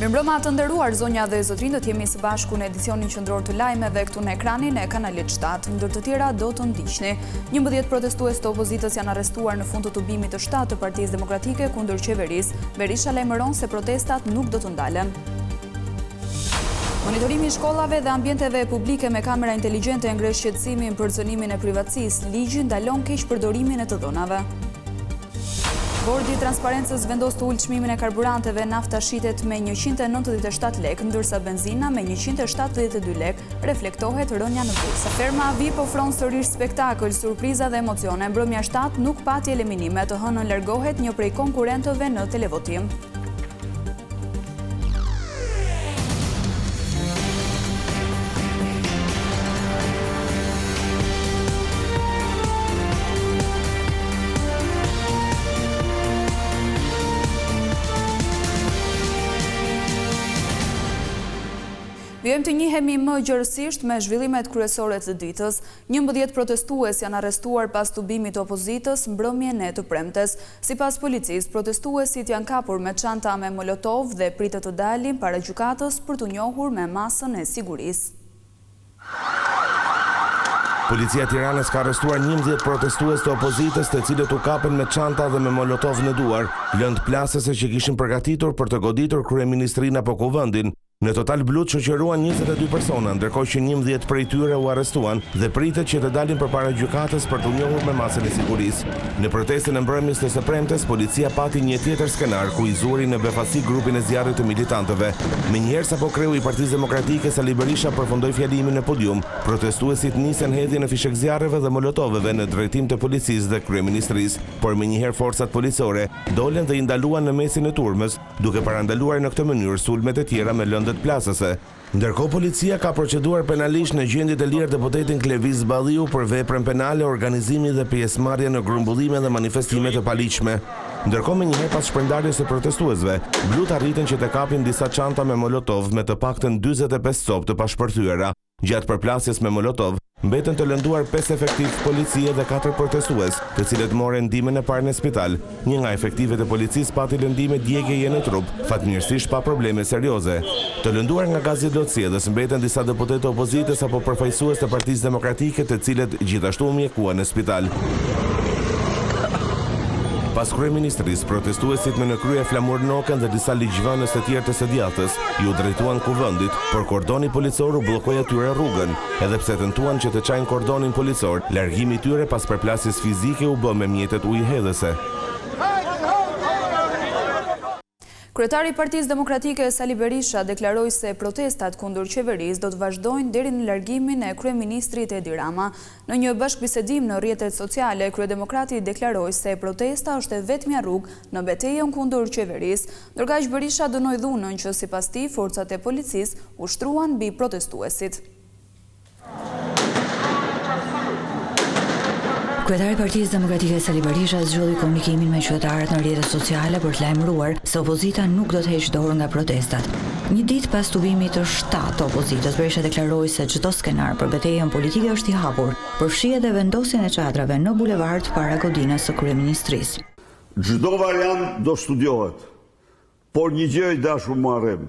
Mirëmbrëma të nderuar, zonja dhe zotrinj, do të jemi së bashku në edicionin qendror të lajmeve këtu në ekranin e kanalit 7, ndër të tjera do të ndiqni. 11 protestues të opozitës janë arrestuar në fund të tubimit të 7 të Partisë Demokratike kundër qeverisë. Berisha lajmëron se protestat nuk do të ndalen. Monitorimi i shkollave dhe ambienteve publike me kamera inteligjente ngresh shqetësimin për zënimin e privatësisë. Ligji ndalon keqpërdorimin e të dhënave. Bordi i Transparencës vendos të ulë çmimin e karburanteve, nafta shitet me 197 lek, ndërsa benzina me 172 lek, reflektohet rënja në bursë. Ferma VIP ofron sërish spektakël, surpriza dhe emocione. Mbrëmja 7 nuk pati eliminime, të hënën largohet një prej konkurrentëve në televotim. Vijmë të njihemi më gjërësisht me zhvillimet kryesore të ditës. 11 protestues janë arrestuar pas tubimit të opozitës mbrëmjen e të premtes. Sipas policisë, protestuesit janë kapur me çanta me molotov dhe pritet të dalin para gjykatës për të njohur me masën e sigurisë. Policia e Tiranës ka arrestuar 11 protestues të opozitës, të cilët u kapën me çanta dhe me molotov në duar, lëndë plasëse që kishin përgatitur për të goditur kryeministrinë apo kuvendin. Në total blut shoqëruan 22 persona, ndërkohë që 11 prej tyre u arrestuan dhe pritet që të dalin përpara gjykatës për të njohur me masën e sigurisë. Në protestën e mbrëmjes të së premtes, policia pati një tjetër skenar ku i zuri në befasi grupin e zjarrit të militantëve. Menjëherë sapo kreu i Partisë Demokratike Sali Berisha përfundoi fjalimin në podium, protestuesit nisën hedhjen e fishek zjarreve dhe molotoveve në drejtim të policisë dhe kryeministrisë, por menjëherë forcat policore dolën dhe i ndaluan në mesin e turmës, duke parandaluar në këtë mënyrë sulmet e tjera me lëndë plasëse. Ndërkohë policia ka proceduar penalisht në gjendje të lirë deputetin Kleviz Balliu për veprën penale, organizimi dhe pjesëmarrje në grumbullime dhe manifestime të paligjshme. Ndërkohë menjëherë pas shpërndarjes së protestuesve, blut arritën që të kapin disa çanta me molotov me të paktën 45 copë të pashpërthyera. Gjatë përplasjes me molotov, mbetën të lënduar 5 efektiv policie dhe 4 protestues, të cilët morën ndihmën e parë në spital. Një nga efektivet e policisë pati lëndime djegjeje në trup, fatmirësisht pa probleme serioze. Të lënduar nga gazi i lotësiedhës mbetën disa deputetë opozitës apo përfaqësues të Partisë Demokratike, të cilët gjithashtu u mjekuan në spital. Pas kryeministrisë, protestuesit me në krye Flamur Nokën dhe disa ligjvënës të tjerë të së djathtës ju drejtuan kuvendit, por kordoni policor u bllokoi atyre rrugën, edhe pse tentuan që të çajnë kordonin policor. Largimi i tyre pas përplasjes fizike u bë me mjetet ujëhedhëse. Kryetari i Partisë Demokratike Sali Berisha deklaroi se protestat kundër qeverisë do të vazhdojnë deri në largimin e kryeministrit Edi Rama. Në një bashkëbisedim në rrjetet sociale, kryedemokrati deklaroi se protesta është vetmja rrugë në betejën kundër qeverisë, ndërkaq Berisha dënoi dhunën që sipas tij forcat e policisë ushtruan mbi protestuesit. Kryetari i Partisë Demokratike Sali Berisha zgjodhi komunikimin me qytetarët në rrjetet sociale për të lajmëruar se opozita nuk do të heqë dorë nga protestat. Një ditë pas tubimit të 7 të opozitës, Berisha deklaroi se çdo skenar për betejën politike është i hapur, përfshi edhe vendosjen e çadrave në bulevard para godinës së kryeministrisë. Çdo variant do studiohet, por një gjë i dashur më arrim.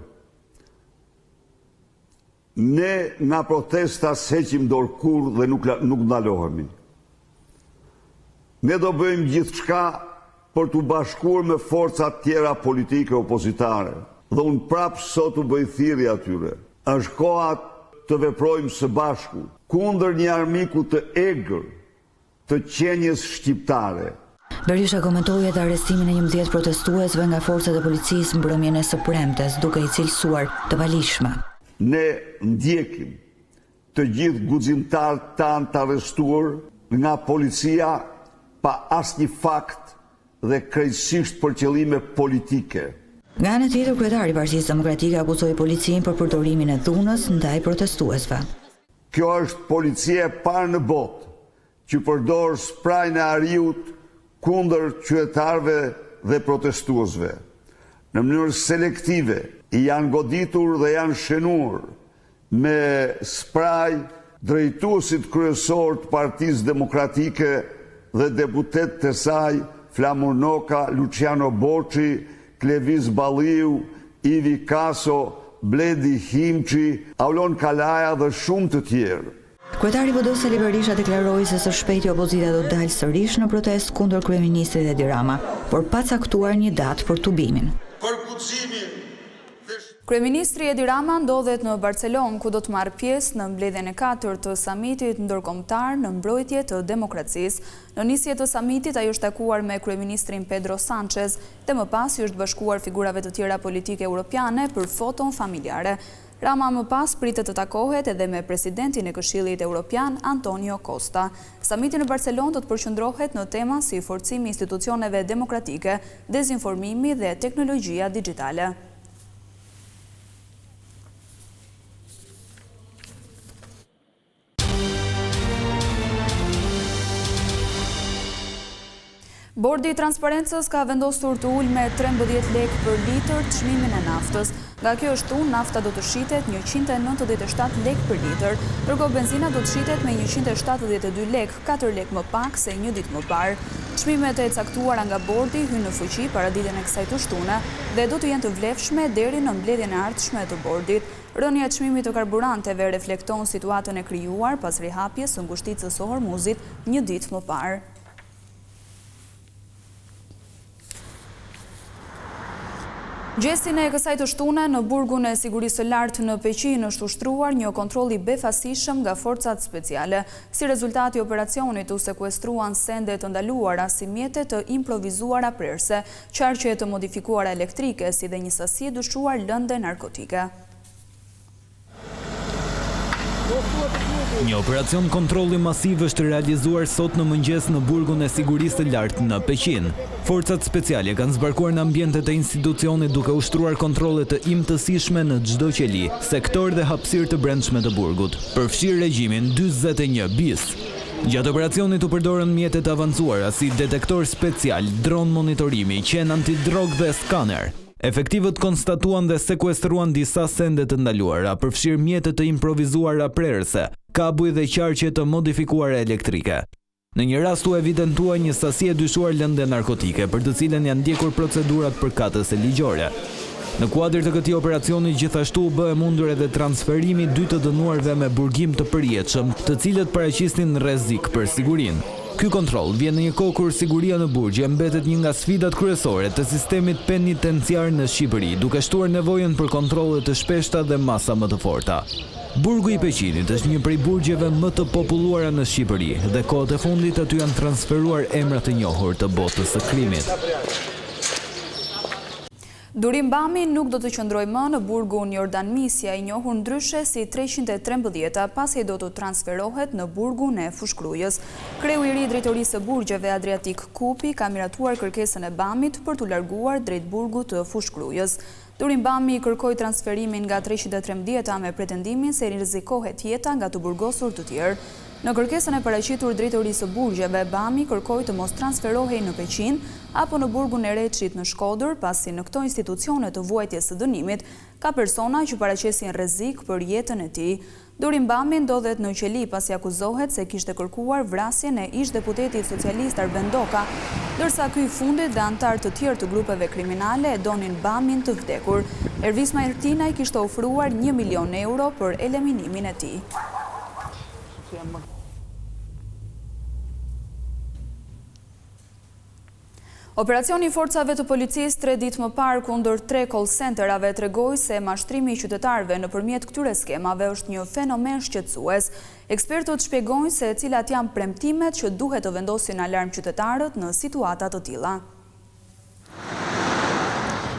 Ne nga protesta s'heqim dorë kurrë dhe nuk ndalohemi. Ne do bëjmë gjithçka për të bashkuar me forcat tjera politike opozitare. Dhe unë prapë sot u bëj thirrje atyre. Është koha të veprojmë së bashku kundër një armiku të egër të qenjes shqiptare. Berisha komentoi edhe arrestimin e 11 protestuesve nga forcat e policisë mbrëmjen e së premtes, duke i cilësuar të paligjshme. Ne ndjekim të gjithë guximtarët tanë të arrestuar nga policia pa asnjë fakt dhe krejtësisht për qëllime politike. Nga ana tjetër, kryetari i Partisë Demokratike akuzoi policinë për përdorimin e dhunës ndaj protestuesve. Kjo është policia e parë në botë që përdor sprajin e ariut kundër qytetarëve dhe protestuesve. Në mënyrë selektive i janë goditur dhe janë shenuar me spraj drejtuesit kryesor të Partisë Demokratike dhe deputet të saj Flamur Noka, Luciano Boçi, Kleviz Balliu, Ivi Kaso, Bledi Himçi, Aulon Kalaja dhe shumë të tjerë. Kryetari i PD-s Sali Berisha deklaroi se së shpejti opozita do të dalë sërish në protestë kundër kryeministrit Edi Rama, por pa caktuar një datë për tubimin. Kryeministri Edi Rama ndodhet në Barcelonë, ku do të marrë pjesë në mbledhjen e 4 të samitit ndërkombëtar në mbrojtje të demokracisë. Në nisje të samitit ai është takuar me kryeministrin Pedro Sánchez dhe më pas i është bashkuar figurave të tjera politike europiane për foton familjare. Rama më pas pritet të takohet edhe me presidentin e Këshillit Evropian Antonio Costa. Samiti në Barcelonë do të përqendrohet në tema si forcimi i institucioneve demokratike, dezinformimi dhe teknologjia digjitale. Bordi i transparencës ka vendosur të ulë me 13 lekë për litër çmimin e naftës. Nga kjo shtu, nafta do të shitet 197 lekë për litër, ndërkohë benzina do të shitet me 172 lekë, 4 lekë më pak se një ditë më parë. Çmimet e caktuara nga bordi hynë në fuqi para ditën e kësaj të shtune dhe do të jenë të vlefshme deri në mbledhjen e ardhshme të bordit. Rënia e çmimit të karburanteve reflekton situatën e krijuar pas rihapjes së ngushticës së Hormuzit një ditë më parë. Gjestin e kësaj të shtune në burgun e sigurisë së lartë në Peqin është ushtruar një kontroll i befasishëm nga forcat speciale. Si rezultat i operacionit u sekuestruan sende të ndaluara si mjete të improvizuara prerse, qarqe të modifikuara elektrike si dhe një sasi e dyshuar lënde narkotike. Një operacion kontrolli masiv është realizuar sot në mëngjes në burgun e sigurisë së lartë në Peqin. Forcat speciale kanë zbarkuar në ambientet e institucionit duke ushtruar kontrolle të imtësishme në çdo qeli, sektor dhe hapësirë të brendshme të burgut, përfshirë regjimin 41 bis. Gjatë operacionit u përdorën mjetet avancuara si detektor special, dron monitorimi, qen antidrog dhe skaner. Efektivët konstatuan dhe sekuestruan disa sende të ndaluara, përfshirë mjetet të improvizuara prerse, kabuj dhe qarqe të modifikuara elektrike. Në një rast u evidentua një sasi e dyshuar lënde narkotike, për të cilën janë ndjekur procedurat përkatëse ligjore. Në kuadër të këtij operacioni gjithashtu u bë mundur edhe transferimi 2 të dënuarve me burgim të përjetshëm, të cilët paraqisnin rrezik për sigurinë. Ky kontroll vjen në një kohë kur siguria në burgje mbetet një nga sfidat kryesore të sistemit penitenciar në Shqipëri, duke shtuar nevojën për kontrolle të shpeshta dhe masa më të forta. Burgu i Peqinit është një prej burgjeve më të populluara në Shqipëri dhe kohët e fundit aty janë transferuar emra të njohur të botës së krimit. Durim Bami nuk do të qëndrojë më në burgun Jordan Misja, i njohur ndryshe si 313, pasi do të transferohet në burgun e Fushkrujës. Kreu i ri i drejtorisë së burgjeve Adriatik Kupi ka miratuar kërkesën e Bamit për t'u larguar drejt burgut të Fushkrujës. Durim Bami kërkoi transferimin nga 313 me pretendimin se rrezikohet jeta nga të burgosur të tjerë. Në kërkesën e paraqitur drejtorisë së burgjeve, Bami kërkoi të mos transferohej në Peqin apo në burgun e Reçit në Shkodër, pasi në këto institucione të vuajtjes së dënimit ka persona që paraqesin rrezik për jetën e tij. Durim Bami ndodhet në qeli pasi akuzohet se kishte kërkuar vrasjen e ish-deputetit socialist Arben Doka, ndërsa ky i fundit dhe antar të tjerë të grupeve kriminale e donin Bamin të vdekur. Ervisma Ertinaj kishte ofruar 1 milion euro për eliminimin e tij. Operacioni i forcave të policisë 3 ditë më parë kundër 3 call centerave tregoi se mashtrimi i qytetarëve nëpërmjet këtyre skemave është një fenomen shqetësues. Ekspertët shpjegojnë se cilat janë premtimet që duhet të vendosin alarm qytetarët në situata të tilla.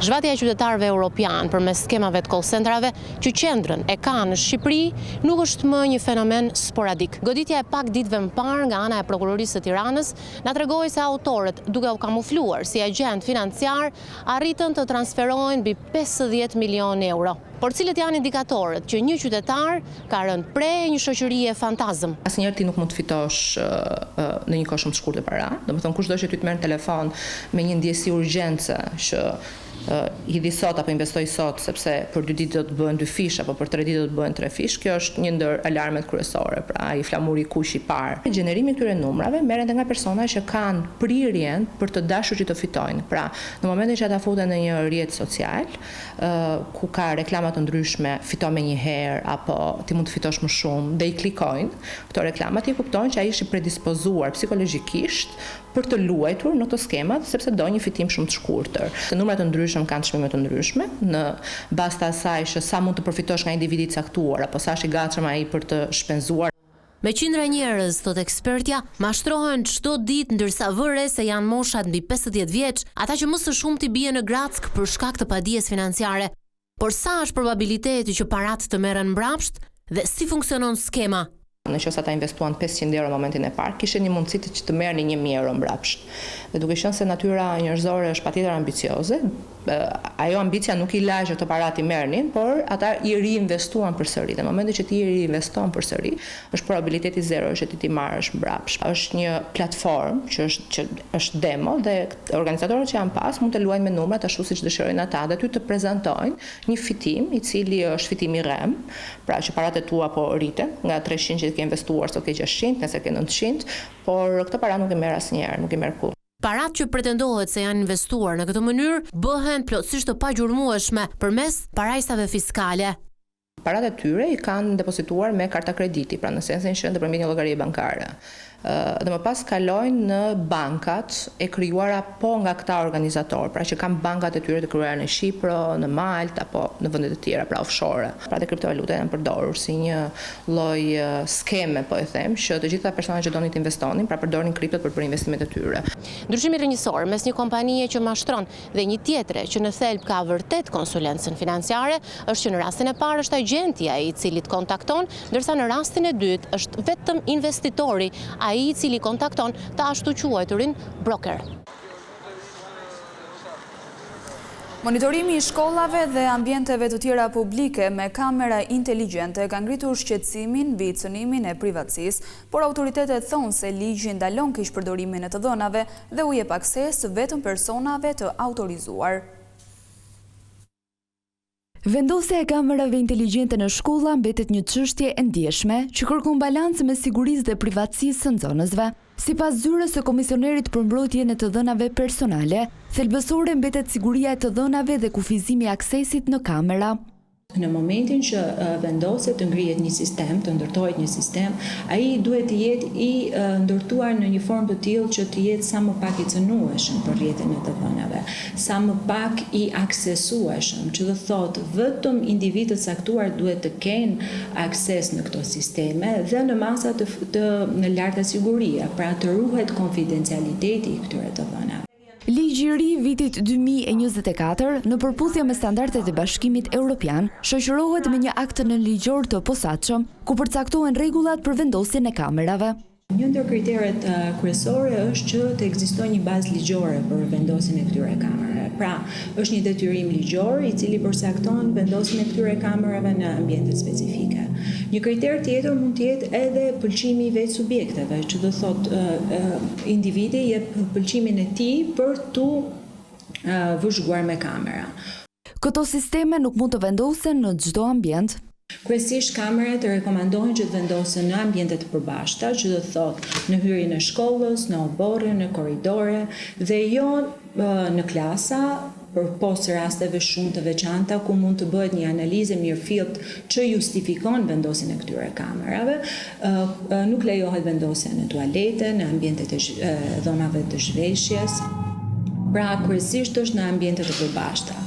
Zhvatja e qytetarëve europian përmes skemave të call centerave që qendrën e ka në Shqipëri nuk është më një fenomen sporadik. Goditja e pak ditëve më parë nga ana e prokurorisë së Tiranës na tregoi se autorët, duke u kamufluar si agent financiar, arritën të transferojnë mbi 50 milionë euro. Por cilët janë indikatorët që një qytetar ka rënë prej një shoqërie fantazëm? Asnjëherë ti nuk mund të fitosh në një kohë shumë të shkurtër para. Domethënë kushdo që ty të merr telefon me një ndjesi urgjence që hidhi sot apo investoj sot sepse për 2 ditë do të bëhen 2 fish apo për 3 ditë do të bëhen 3 fish, kjo është një ndër alarmet kryesore, pra ai flamuri kush i parë. Gjenerimi i këtyre numrave merret nga persona që kanë prirjen për të dashur që të fitojnë. Pra, në momentin që ata futen në një rrjet social, ku ka reklama të ndryshme, fito me një herë apo ti mund të fitosh më shumë dhe i klikojnë këto reklama, ti kuptojnë që ai është i predispozuar psikologjikisht për të luajtur në këto skemat sepse do një fitim shumë të shkurtër. Të numrat të ndryshëm kanë çmime të ndryshme në bazë të asaj që sa mund të përfitosh nga individi i caktuar apo sa është i gatshëm ai për të shpenzuar. Me qindra njerëz, thot ekspertja, mashtrohen çdo ditë ndërsa vëre se janë moshat mbi 50 vjeç, ata që më së shumti bien në grack për shkak të padijes financiare. Por sa është probabiliteti që paratë të merren mbrapsht dhe si funksionon skema? Në qoftë ata investuan 500 euro në momentin e parë, kishin një mundësi që të merrnin 1000 euro mbrapsht. Dhe duke qenë se natyra njerëzore është patjetër ambicioze, ajo ambicia nuk i la që të parat i merrnin, por ata i riinvestuan përsëri. Dhe në momentin që ti i riinveston përsëri, është probabiliteti 0 që ti marrësh mbrapsht. Është një platformë që është demo dhe organizatorët që janë pas mund të luajnë me numrat ashtu siç dëshirojnë ata dhe ty të prezantojnë një fitim i cili është fitimi rem, pra që paratë tua po rriten nga 300 që ke investuar sot ke 600, nëse ke 900, por këto para nuk i merr asnjëherë, nuk i merr kurrë. Paratë që pretendohet se janë investuar në këtë mënyrë bëhen plotësisht të pajurmueshme përmes parajsave fiskale. Paratë e tyre i kanë depozituar me karta krediti, pra në sensin që nëpërmjet një llogarie bankare. Dhe më pas kalojnë në bankat e krijuara po nga këta organizatorë, pra që kanë bankat e tyre të krijuara në Shqipëri, në Maltë apo në vende të tjera, pra offshore. Pra të kriptovalutat janë përdorur si një lloj skeme, po e them, që të gjitha personat që donin të investonin, pra përdorin kriptot për investimet e tyre. Ndryshimi rrënjësor mes një kompanie që mashtron dhe një tjetre që në thelb ka vërtet konsulencën financiare është që në rastin e parë është agentja i cili të kontakton, ndërsa në rastin e dytë është vetëm investitori ai i cili kontakton të ashtu quajturin broker. Monitorimi i shkollave dhe ambienteve të tjera publike me kamera inteligjente ka ngritur shqetësimin mbi cënimin e privatësisë, por autoritetet thonë se ligji ndalon keq përdorimin e të dhënave dhe u jep akses vetëm personave të autorizuar. Vendosja e kamerave inteligjente në shkolla mbetet një çështje e ndjeshme që kërkon balancë me sigurisë dhe privatësisë së nxënësve. Sipas zyrës së Komisionerit për mbrojtjen e të dhënave personale, thelbësore mbetet siguria e të dhënave dhe kufizimi i aksesit në kamera. Në momentin që vendoset të ngrihet një sistem, të ndërtohet një sistem, ai duhet të jetë i ndërtuar në një formë të tillë që të jetë sa më pak i cënueshëm për rrjetin e të dhënave, sa më pak i aksesueshëm, që do thotë vetëm individët caktuar duhet të kenë akses në këto sisteme dhe në masa të larta sigurie, pra të ruhet konfidencialiteti i këtyre të dhënave. Ligji i ri vitit 2024 në përputhje me standardet e Bashkimit Evropian shoqërohet me një akt nënligjor të posaçëm ku përcaktohen rregullat për vendosjen e kamerave. Një ndër kriteret kryesore është që të ekzistojë një bazë ligjore për vendosjen e këtyre kamerave. Pra, është një detyrim ligjor i cili përcakton vendosjen e këtyre kamerave në ambiente specifike. Një kriter tjetër mund të jetë edhe pëlqimi i vetë subjekteve, që do thotë individi jep pëlqimin e tij për tu vëzhguar me kamera. Këto sisteme nuk mund të vendosen në çdo ambient. Kryesisht kamerat rekomandohen që të vendosen në ambiente të përbashkëta, që do thotë në hyrjen e shkollës, në oborre, në korridore dhe jo në klasa, për posë rasteve shumë të veçanta ku mund të bëhet një analizë mirëfillt që justifikon vendosjen e këtyre kamerave. Nuk lejohet vendosja në tualete, në ambientet e dhomave të zhveshjes. Pra kryesisht është në ambiente të përbashkëta.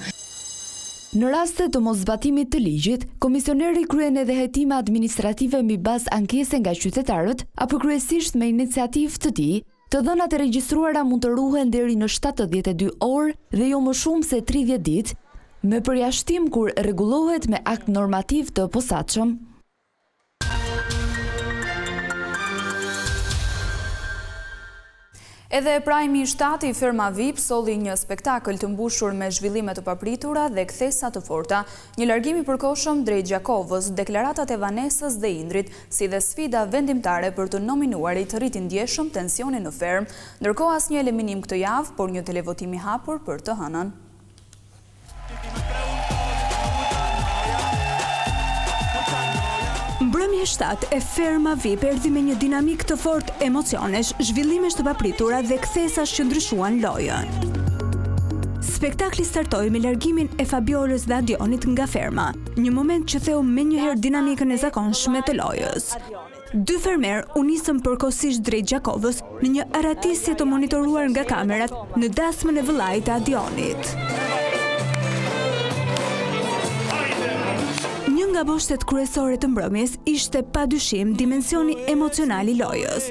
Në raste të moszbatimit të ligjit, komisioneri kryen edhe hetime administrative mbi bazë ankese nga qytetarët apo kryesisht me iniciativë të tij. Të dhënat e regjistruara mund të ruhen deri në 72 orë dhe jo më shumë se 30 ditë, me përjashtim kur rregullohet me akt normativ të posaçëm. Edhe Prajmi i Shtati, firma VIP, solli një spektakël të mbushur me zhvillime të papritura dhe kthesa të forta, një largim i përkohshëm drejt Gjakovës, deklaratat e Vanesës dhe Indrit, si dhe sfida vendimtare për të nominuarit ritindjeshëm tensioni në ferm, ndërkohë asnjë eliminim këtë javë, por një televotim i hapur për të hënën. 2007 e Ferma VIP erdhi me një dinamik të fortë emocionesh, zhvillimesh të papritura dhe kthesash që ndryshuan lojën. Spektakli startoi me largimin e Fabiolës dhe Adionit nga Ferma, një moment që theu menjëherë dinamikën e zakonshme të lojës. Dy fermer u nisën përkohësisht drejt Gjakovës në një aratisje të monitoruar nga kamerat në dasmën e vëllait të Adionit. Një nga boshtet kryesore të mbrëmjes ishte padyshim dimensioni emocional i lojës.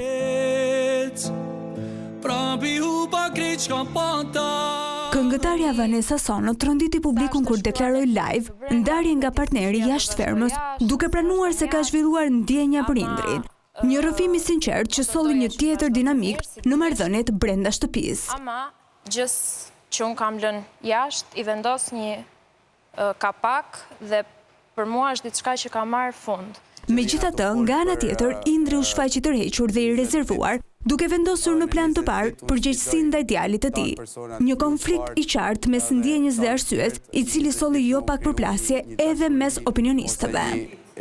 Këngëtarja Vanessa Sono tronditi publikun kur deklaroi live ndarje nga partneri jashtë Fermës, duke pranuar se ka zhvilluar ndjenja për Indrin. Një rrëfim i sinqert që solli një tjetër dinamik në marrëdhëniet brenda shtëpisë. Ama gjës që unë kam lënë jashtë i vendos një kapak dhe për mua është diçka që ka marrë fund. Megjithatë, nga ana tjetër, Indri u shfaqi tërhequr dhe i rezervuar, duke vendosur në plan të parë përgjegjësinë ndaj djalit të tij. Një konflikt i qartë mes ndjenjës dhe arsyes, i cili solli jo pak përplasje edhe mes opinionistëve.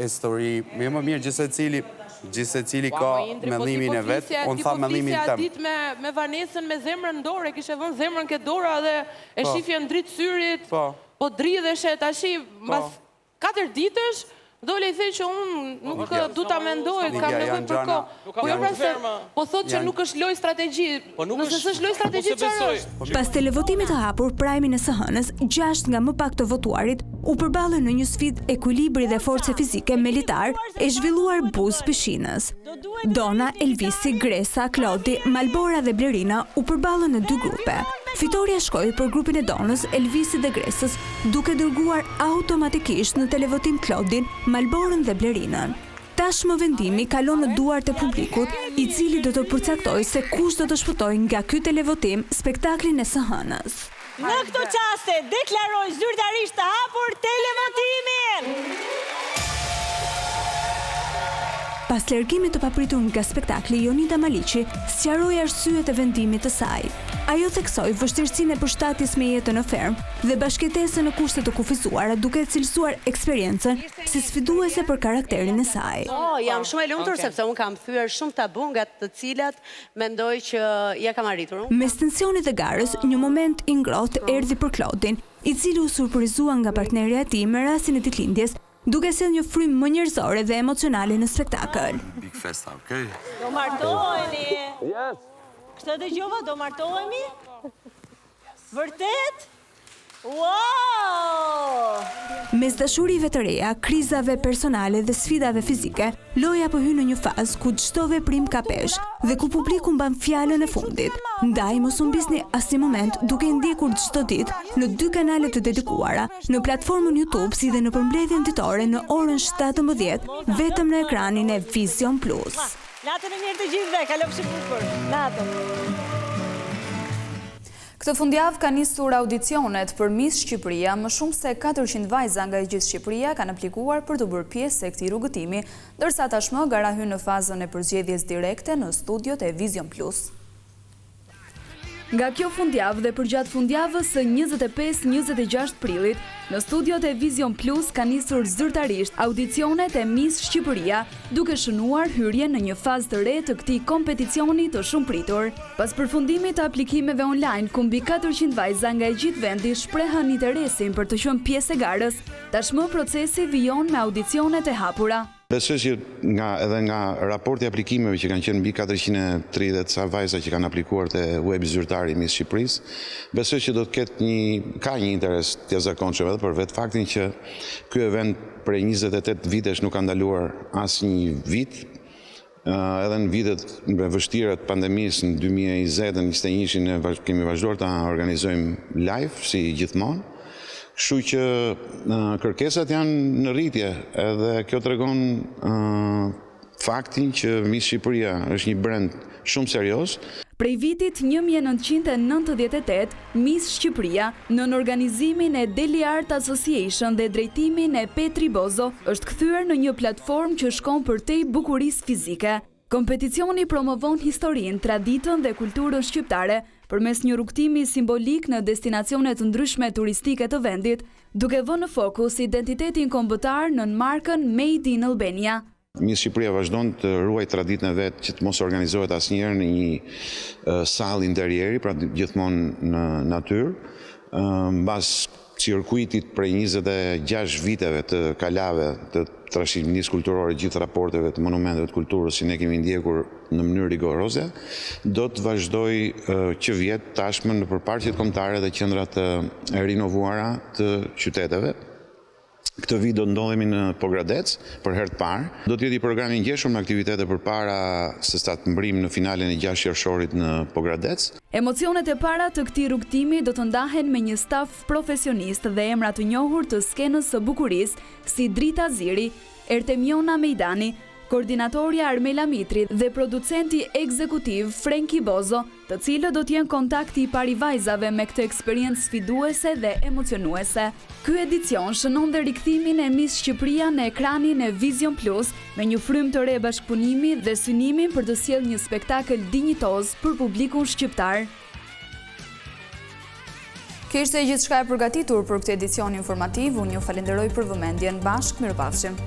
Histori më mirë gjithsecili ka mendimin e vet. Unë tha mendimin tim. Ditë me Vanesën me zemrën në dorë, kishte vënë zemrën ke dora dhe e shifje në dritë syrit. Po dridheshe tash mbas 4 ditësh. Dole i thej që unë nuk du ta mendoj, kam nevojë për kohë. Po jo pra se, po thot që nuk është lojë strategji. Nëse s'është lojë strategji, çfarë është? Pas televotimit të hapur prajmin e SHN-s, 6 nga më pak të votuarit u përballën në një sfidë ekuilibri dhe force fizike me litar e zhvilluar buzë pishinës. Dona, Elvisi, Gresa, Klodi, Malbora dhe Blerina u përballën në 2 grupe. Fitoria shkoi për grupin e Donës, Elvisit dhe Gresës, duke dërguar automatikisht në televotim Klodin, Malborën dhe Blerinën. Tashmë vendimi kalon në duart e publikut, i cili do të përcaktojë se kush do të shpëtojë nga ky televotim spektaklin e SHN-s. Në këto qaste deklaroj zyrtarisht të hapur televotimin. Pas largimit të papritur nga spektakli, Jonida Maliqi sqaroi arsyet e vendimit të saj. Ajo theksoi vështirësinë e përshtatjes me jetën në fermë dhe bashkëtesën në kushte të kufizuara, duke cilësuar eksperiencën si sfiduese për karakterin e saj. Jam shumë e lumtur sepse unë kam thyer shumë tabu nga të cilat mendoj që ja kam arritur. Mes tensionit dhe garës, një moment i ngrohtë erdhi për Klodin, i cili u surprizua nga partnerja e tij me rastin e ditëlindjes, duke sjellë një frymë më njerëzore dhe emocionale në spektakël. Big festa, okay? Do martoheni? Yes. Kështë dëgjova, do martohemi? Vërtet? Wow! Mes dashurive të reja, krizave personale dhe sfidave fizike, loja po hyn në një fazë ku çdo veprim ka peshë dhe ku publiku mban fjalën e fundit. Ndaj mos u mbisni asnjë moment duke ndjekur çdo ditë në 2 kanale të dedikuara, në platformën YouTube si dhe në përmbledhjen ditore në orën 17, vetëm në ekranin e Vision Plus. Natën e mirë të gjithëve, kalofshi bukur. Natën. Këtë fundjavë ka nisur audicionet për Miss Shqipëria, më shumë se 400 vajza nga gjithë Shqipëria kanë aplikuar për të bërë pjesë e këtij rrugëtimi, ndërsa tashmë gara hyn në fazën e përzgjedhjes direkte në studiot e Vision Plus. Nga kjo fundjavë dhe përgjatë fundjavës së 25-26 prillit, në studiot e Vision Plus ka nisur zyrtarisht audicionet e Miss Shqipëria, duke shënuar hyrje në një fazë të re të këtij kompeticioni të shumëpritur. Pas përfundimit të aplikimeve online, ku mbi 400 vajza nga e gjithë vendi shprehën interesin për të qenë pjesë e garës, tashmë procesi vijon me audicionet e hapura. Besoj që edhe nga raporti aplikimeve që kanë qenë mbi 430 sa vajza që kanë aplikuar te webi zyrtari i Miss Shqipërisë, besoj që do të ketë ka një interes të jashtëzakonshëm edhe për vetë faktin që ky event prej 28 vitesh nuk ka ndaluar asnjë vit. Edhe në vitet me vështira të pandemisë në 2020-2021 kemi vazhduar ta organizojmë live si gjithmonë. Kështu që kërkesat janë në rritje, edhe kjo tregon faktin që Miss Shqipëria është një brand shumë serioz. Prej vitit 1998, Miss Shqipëria, nën organizimin e Deli Art Association dhe drejtimin e Petri Bozo, është kthyer në një platformë që shkon përtej bukurisë fizike. Kompeticioni promovon historinë, traditën dhe kulturën shqiptare përmes një rrugtimi simbolik në destinacione të ndryshme turistike të vendit, duke vënë në fokus identitetin kombëtar në markën Made in Albania. Miss Shqipëria vazhdon të ruaj traditën e vetë që të mos organizohet asnjëherë në një sallë interieri, pra gjithmonë në natyrë, mbas cirkuitit prej 26 viteve të kalave të trashëgimisë kulturore, gjithë raporteve të monumenteve të kulturës që ne kemi ndjekur në mënyrë rigoroze, do të vazhdoj që vjet tashmë në përparqjet kombëtare dhe qendrat e rinovuara të qyteteve. Këtë vit do ndodhemi në Pogradec për herë të parë. Do të jetë i programi ngjeshur me aktivitete përpara se sa të mbrim në finalen e 6 qershorit në Pogradec. Emocionet e para të këtij rrugtimi do të ndahen me një staf profesionist dhe emra të njohur të skenës së bukurisë si Drita Ziri, Ertemiona Mejdani, koordinatorja Armela Mitri dhe producenti ekzekutiv Frenki Bozo, të cilët do t'jenë kontakti i pari vajzave me këtë eksperiencë sfiduese dhe emocionuese. Ky edicion shënon dhe rikthimin e Miss Shqipëria në ekranin e Vision Plus me një frymë të re bashkëpunimi dhe synimin për të sjellë një spektakël dinjitoz për publikun shqiptar. Kjo ishte gjithçka e përgatitur për këtë edicion informativ. Unë ju falenderoj për vëmendjen. Bashkë, mirupafshim.